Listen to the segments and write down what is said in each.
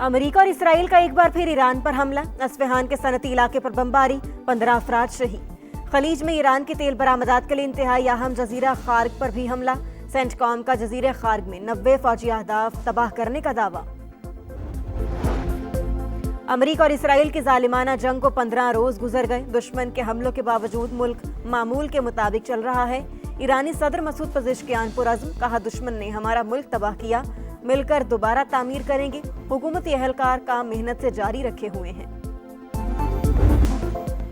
America और Israel का एक बार फिर ईरान पर हमला। अस्फहान के सनती इलाके पर बमबारी, 15 अफराद शहीद। खलीज में ईरान की तेल बरामदात के लिए इंतहाई अहम जजीरा खार्ग पर भी हमला। सेंटकॉम का जजीरे खार्ग में 90 फौजी अहदाफ तबाह करने का दावा। अमेरिका और इसराइल की जालिमाना जंग को 15 रोज गुजर गए। दुश्मन के हमलों के बावजूद मुल्क मामूल के मुताबिक चल रहा है। ईरानी सदर मसूद पज़ेश्कियान पुरअज़्म, कहा दुश्मन ने हमारा मुल्क तबाह किया, मिलकर दोबारा तामीर करेंगे। हुकूमती अहलकार काम मेहनत से जारी रखे हुए हैं।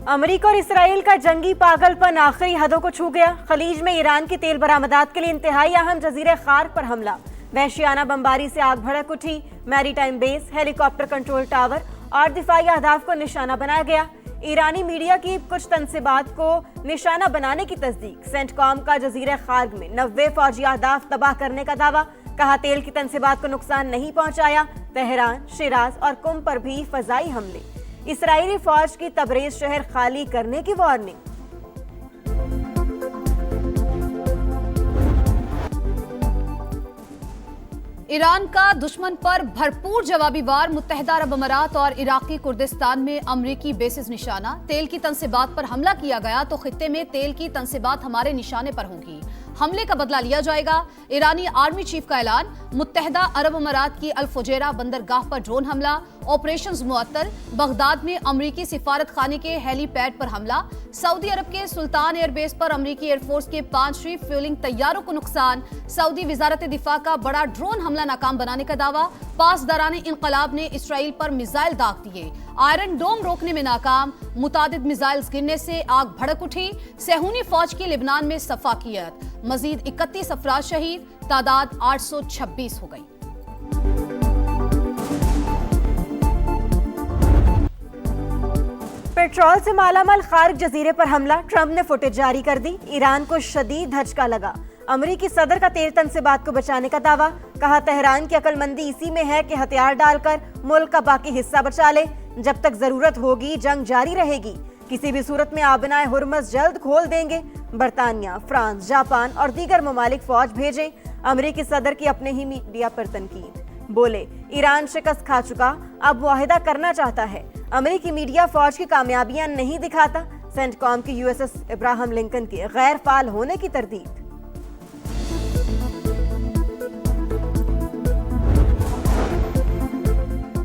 अमेरिका और इसराइल का जंगी पागलपन आखिरी हदों को छू गया। खलीज में ईरान की तेल बरामदात के लिए इंतहाई अहम जजीरे खार्ग पर हमला। वहशियाना बमबारी से आग भड़क उठी। Maritime base, helicopter control tower और दिफाई अहदाफ को निशाना बनाया गया। ईरानी मीडिया की कुछ तनसीबात को निशाना बनाने की तस्दीक। सेंटकॉम का जजीरे खार्ग में 90 फौजी अहदाफ तबाह करने का दावा। कहा तेल की तनसीबात को नुकसान नहीं पहुंचाया। तेहरान, शिराज और कुम पर भी फजाई हमले। इसराइली फौज की तबरेज शहर खाली करने की वार्निंग। ईरान का दुश्मन पर भरपूर जवाबी वार। मुत्तहिदा अरब अमारात और इराकी कुर्दिस्तान में अमरीकी बेसिस निशाना। तेल की तनसीबात पर हमला किया गया तो खित्ते में तेल की तनसीबात हमारे निशाने पर होंगी। हमले का बदला लिया जाएगा। ईरानी आर्मी चीफ का ऐलान। मुत्तहिदा अरब अमारात की अल फुजैरा बंदरगाह पर ड्रोन हमला। ऑपरेशंस मुअत्तल। बगदाद में अमरीकी सिफारत खाने के हेलीपैड पर हमला। सऊदी अरब के सुल्तान एयरबेस पर अमरीकी एयरफोर्स के 5 रिफ्यूलिंग तैयारों को नुकसान। सऊदी वजारत दिफा का बड़ा ड्रोन हमला नाकाम बनाने का दावा। पासदारान इंकलाब ने इसराइल पर मिसाइल दाग दिए। आयरन डोम रोकने में नाकाम। मुतादिद मिसाइल्स गिरने से आग भड़क उठी। सेहूनी फौज की लिबनान में सफाकियत। मजीद 31 अफराद शहीद। तादाद 826 हो गई। पेट्रोल से मालामाल खार्ग जजीरे पर हमला। ट्रंप ने फुटेज जारी कर दी। ईरान को शदीद धचका लगा। अमरीकी सदर का तेल तनसीबात को बचाने का दावा। कहा तेहरान की अक्लमंदी इसी में है कि हथियार डालकर मुल्क का बाकी हिस्सा बचा ले। जब तक जरूरत होगी जंग जारी रहेगी। किसी भी सूरत में आबनाए हुर्मुज़ जल्द खोल देंगे। बरतानिया, फ्रांस, जापान और दीगर ममालिक फौज भेजें। अमरीकी सदर की अपने ही मीडिया पर तनकीद। बोले ईरान शिकस्त खा चुका, अब मुआहिदा करना चाहता है। अमरीकी मीडिया फौज की कामयाबियां नहीं दिखाता। सेंटकॉम की यूएसएस इब्राहिम लिंकन के गैर फाल होने की तरदीद।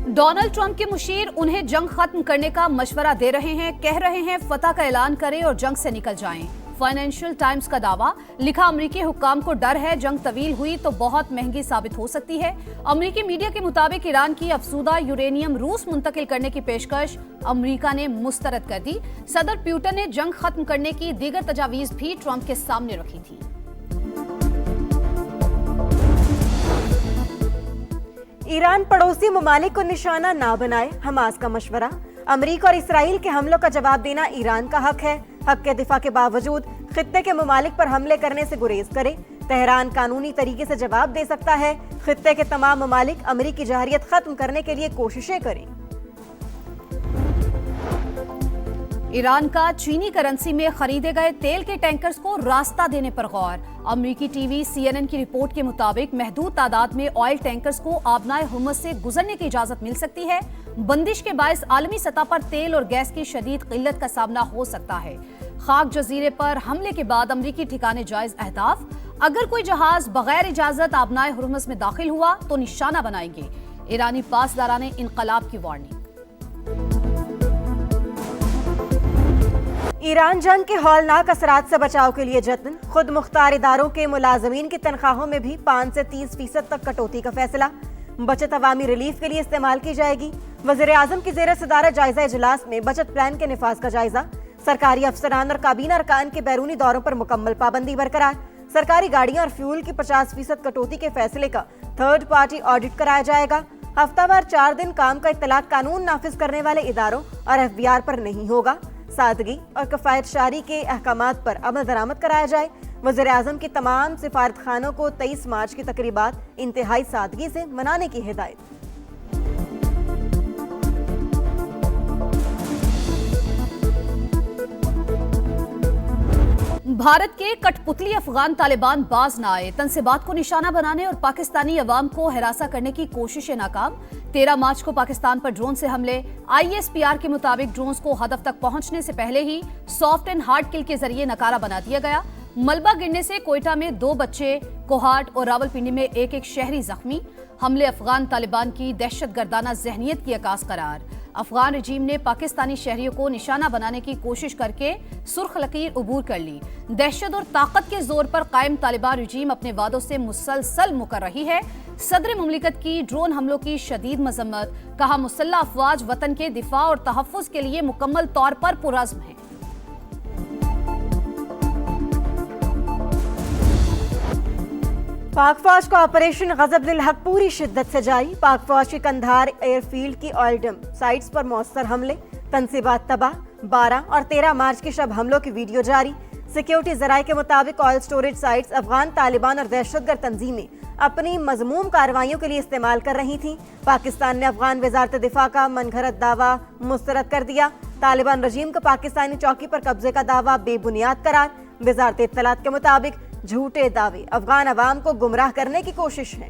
डोनाल्ड ट्रंप के मुशीर उन्हें जंग खत्म करने का मशवरा दे रहे हैं। कह रहे हैं फतह का ऐलान करें और जंग से निकल जाएं। फाइनेंशियल टाइम्स का दावा। लिखा अमरीकी हुक्काम को डर है जंग तवील हुई तो बहुत महंगी साबित हो सकती है। अमरीकी मीडिया के मुताबिक ईरान की अफसूदा यूरेनियम रूस मुंतकिल करने की पेशकश अमरीका ने मुस्तरद कर दी। सदर प्यूटन ने जंग खत्म करने की दीगर तजावीज भी ट्रंप के सामने रखी थी। ईरान पड़ोसी ममालिक को निशाना ना बनाए, हमास का मशवरा। अमरीका और इसराइल के हमलों का जवाब देना ईरान का हक है। हक के दिफा के बावजूद खित्ते के ममालिक पर हमले करने से गुरेज करे। तेहरान कानूनी तरीके से जवाब दे सकता है। खित्ते के तमाम ममालिक अमरीकी जहरियत खत्म करने के लिए कोशिशें करें। ईरान का चीनी करेंसी में खरीदे गए तेल के टैंकर्स को रास्ता देने पर गौर। अमरीकी टीवी CNN की रिपोर्ट के मुताबिक महदूद तादाद में ऑयल टैंकर्स को आबनाए हुर्मुज़ से गुजरने की इजाजत मिल सकती है। बंदिश के बायस आलमी सतह पर तेल और गैस की शदीद किल्लत का सामना हो सकता है। खाक जजीरे पर हमले के बाद अमरीकी ठिकाने जायज अहदाफ। अगर कोई जहाज बगैर इजाजत आबनाए हुर्मुज़ में दाखिल हुआ तो निशाना बनाएंगे। ईरानी पासदारान इंकलाब की वार्निंग। ईरान जंग के हौलनाक असरात से बचाव के लिए जतन। खुद मुख्तार इदारों के मुलाजमीन की तनख्वाहों में भी 5 से 30% तक कटौती का फैसला। बचत अवामी रिलीफ के लिए इस्तेमाल की जाएगी। वज़ीर आज़म की ज़ेर सदारत जायजा इजलास में बचत प्लान के निफाज का जायजा। सरकारी अफसरान और काबीना अरकान के बैरूनी दौरों पर मुकम्मल पाबंदी बरकरार। सरकारी गाड़ियां और फ्यूल की 50% कटौती के फैसले का थर्ड पार्टी ऑडिट कराया जाएगा। हफ्तावार 4 दिन काम का इत्तलाक कानून नाफिज करने वाले इदारों और FBR पर नहीं होगा। सादगी और कफायत शारी के अहकामात पर अमल दरामद कराया जाए। वज़ीर आज़म की तमाम सिफारत खानों को 23 मार्च की तकरीबात इंतहाई सादगी से मनाने की हिदायत। भारत के कठपुतली अफगान तालिबान बाज न आए, तनसेबात को निशाना बनाने और पाकिस्तानी अवाम को हिरासा करने की कोशिशें नाकाम। 13 मार्च को पाकिस्तान पर ड्रोन से हमले। ISPR के मुताबिक ड्रोन्स को हदफ तक पहुंचने से पहले ही सॉफ्ट एंड हार्ड किल के जरिए नकारा बना दिया गया। मलबा गिरने से कोयटा में 2 बच्चे, कोहाट और रावलपिंडी में एक शहरी जख्मी। हमले अफगान तालिबान की दहशतगर्दाना जहनियत की अकास करार। अफगान रजीम ने पाकिस्तानी शहरियों को निशाना बनाने की कोशिश करके सुर्ख लकीर उबूर कर ली। दहशत और ताकत के जोर पर कायम तालिबान रजीम अपने वादों से मुसलसल मुकर रही है। सदर मुमलिकत की ड्रोन हमलों की शदीद मजम्मत। कहा, मुसल्लह अफवाज वतन के दिफा और तहफ्फुज के लिए मुकम्मल तौर पर पुरअज़्म है। पाक फौज का ऑपरेशन गजब हक पूरी शिद्दत से जारी। पाक फौज के कंधार एयरफील्ड की ऑयल डम साइट्स पर मौसर हमले, तनसीबात तबाह। 12 और 13 मार्च के शब हमलों की वीडियो जारी। सिक्योरिटी जराये के मुताबिक oil storage sites Afghan Taliban और दहशतगर्द तंजीमें अपनी मजमूम कार्रवाइयों के लिए इस्तेमाल कर रही थीं। पाकिस्तान ने अफगान वजारत दिफा का मनगढ़ंत दावा मुस्तरद कर दिया। तालिबान रजीम का पाकिस्तानी चौकी पर कब्जे का दावा बेबुनियाद करार। वजारत इत्तलात के मुताबिक झूठे दावे अफगान अवाम को गुमराह करने की कोशिश है।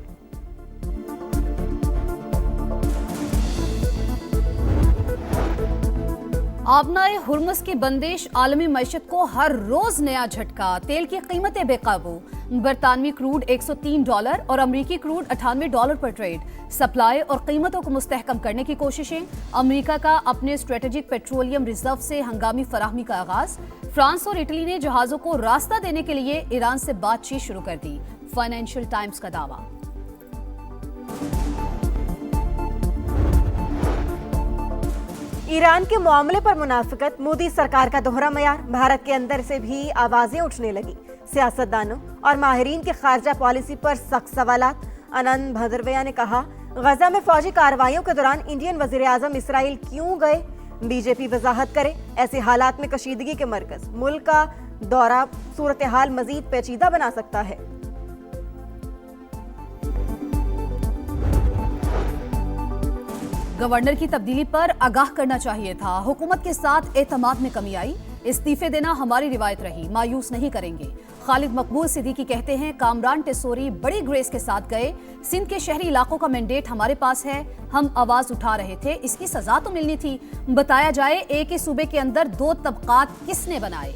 आबनाए हुर्मुज़ की बंदिश आलमी मईशत को हर रोज नया झटका। तेल की कीमतें बेकाबू। बरतानवी क्रूड $103 और अमरीकी क्रूड $98 पर ट्रेड। सप्लाई और कीमतों को मुस्तहकम करने की कोशिशें। अमरीका का अपने स्ट्रेटेजिक पेट्रोलियम रिजर्व से हंगामी फराहमी का आगाज। फ्रांस और इटली ने जहाजों को रास्ता देने के लिए ईरान से बातचीत शुरू कर दी। फाइनेंशियल टाइम्स का दावा। ईरान के मामले पर मुनाफिकत, मोदी सरकार का दोहरा मयार। भारत के अंदर से भी आवाजें उठने लगी। सियासतदानों और माहिरीन के खारजा पॉलिसी पर सख्त सवालात। आनंद भदरवैया ने कहा, गजा में फौजी कार्रवाइयों के दौरान इंडियन वजीर आजम इसराइल क्यों गए? बीजेपी वजाहत करे। ऐसे हालात में कशीदगी के मरकज मुल्क का दौरा सूरत हाल मजीद पेचीदा बना सकता है। गवर्नर की तब्दीली पर आगाह करना चाहिए था। हुकूमत के साथ एतमाद में कमी आई। इस्तीफे देना हमारी रिवायत रही, मायूस नहीं करेंगे। खालिद मकबूल सिद्दीकी कहते हैं, कामरान टेसोरी बड़ी ग्रेस के साथ गए। सिंध के शहरी इलाकों का मैंडेट हमारे पास है, हम आवाज उठा रहे थे, इसकी सजा तो मिलनी थी। बताया जाए, एक ही सूबे के अंदर 2 तबकात किसने बनाए?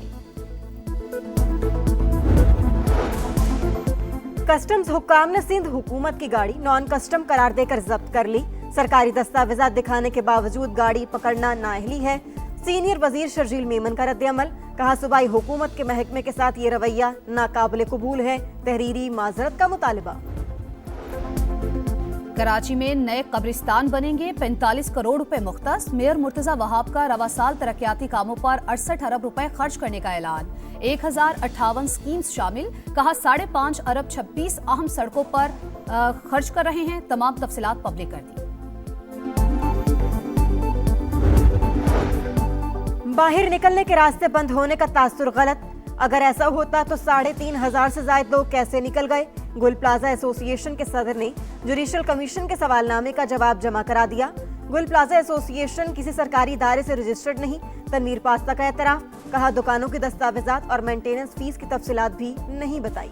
कस्टम्स हुक्काम ने सिंध हुकूमत की गाड़ी नॉन कस्टम करार देकर जब्त कर ली। सरकारी दस्तावेजात दिखाने के बावजूद गाड़ी पकड़ना नाअहली है। सीनियर वजीर शर्जील मेमन का रद्द-ए-अमल। कहा, सूबाई हुकूमत के महकमे के साथ ये रवैया नाकाबिले कबूल है। तहरीरी माजरत का मुतालबा। कराची में नए कब्रिस्तान बनेंगे, 45 करोड़ रुपए मुख्तस। मेयर मुर्तजा वहाब का रवा साल तरक्याती कामों पर 68 अरब रुपए खर्च करने का ऐलान। 1058 स्कीम्स शामिल। कहा, 5.5 अरब 26 अहम सड़कों पर खर्च कर रहे हैं। तमाम तफसीलात पब्लिक कर दी। बाहर निकलने के रास्ते बंद होने का तासुर गलत। अगर ऐसा होता तो 3,500 से ज्यादा लोग कैसे निकल गए? गुल प्लाजा एसोसिएशन के सदर ने जुडिशल कमीशन के सवालनामे का जवाब जमा करा दिया। गुल प्लाजा एसोसिएशन किसी सरकारी इदारे से रजिस्टर्ड नहीं। तनवीर पास्ता का एतराफ। कहा, दुकानों के दस्तावेजात और मेंटेनेंस फीस की तफसीलात भी नहीं बताई।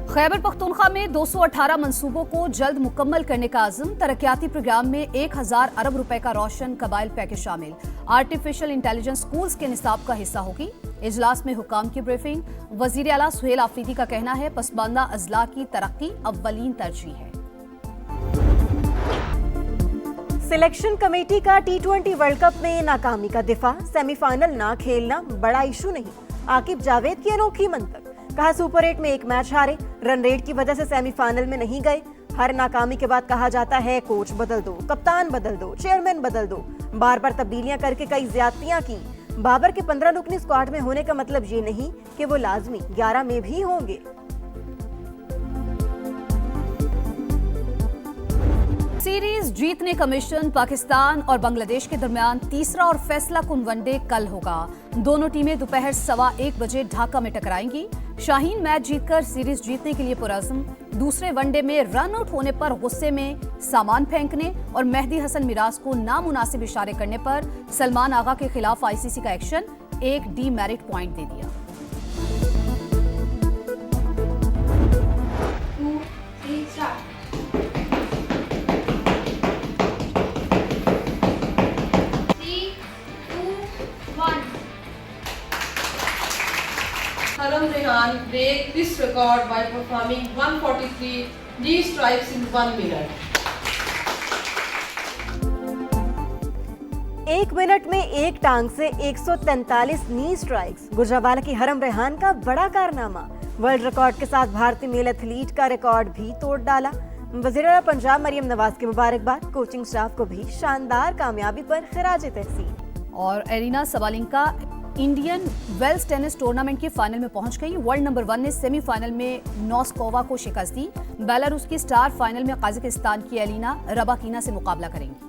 खैबर पख्तूनख्वा में 218 मंसूबों को जल्द मुकम्मल करने का आज़म। तरक्याती प्रोग्राम में 1000 अरब रुपए का रोशन कबाइल पैकेज शामिल। आर्टिफिशियल इंटेलिजेंस स्कूल्स के निसाब का हिस्सा होगी। इजलास में हुकाम की ब्रीफिंग। वजीर आला सुहेल आफरीदी का कहना है, पसमानदा अजला की तरक्की अव्वलीन तरजीह है। सिलेक्शन कमेटी का T20 वर्ल्ड कप में नाकामी का दिफा। सेमीफाइनल ना खेलना बड़ा इशू नहीं। आकिब जावेद की अनोखी मंतक। कहा, सुपर 8 में एक मैच हारे, रन रेट की वजह से सेमीफाइनल में नहीं गए। हर नाकामी के बाद कहा जाता है, कोच बदल दो, कप्तान बदल दो, चेयरमैन बदल दो। बार बार तब्दीलियां करके कई ज्यादतियां की। बाबर के 15 रुकनी स्क्वाड में होने का मतलब ये नहीं कि वो लाजमी 11 में भी होंगे। सीरीज जीतने का मिशन। पाकिस्तान और बांग्लादेश के दरमियान तीसरा और फैसला कुन वनडे कल होगा। दोनों टीमें दोपहर 1:15 बजे ढाका में टकराएंगी। शाहीन मैच जीतकर सीरीज जीतने के लिए पुरअज़्म। दूसरे वनडे में रन आउट होने पर गुस्से में सामान फेंकने और मेहदी हसन मिराज को नामुनासिब इशारे करने पर सलमान आगा के खिलाफ आईसीसी का एक्शन, एक डीमेरिट पॉइंट दे दिया। 2, 3, start. 3, 2, 1. Haram Rehan break this record by performing 143 knee strikes in 1 minute. 1 minute में एक टांग से 143 नी स्ट्राइक्स, गुजरांवाला की हरम रेहान का बड़ा कारनामा। वर्ल्ड रिकॉर्ड के साथ भारतीय मेल एथलीट का रिकॉर्ड भी तोड़ डाला। वज़ीर-ए-आला पंजाब मरियम नवाज की मुबारकबाद, कोचिंग स्टाफ को भी शानदार कामयाबी पर खिराजे तहसीन। और Aryna Sabalenka Indian Wells tennis tournament के फाइनल में पहुंच गई। वर्ल्ड नंबर 1 ने सेमीफाइनल में नोस्कोवा को शिकस्त दी। बेलारूस की स्टार फाइनल में कजाकिस्तान की एलिना रबाकीना से मुकाबला करेंगी।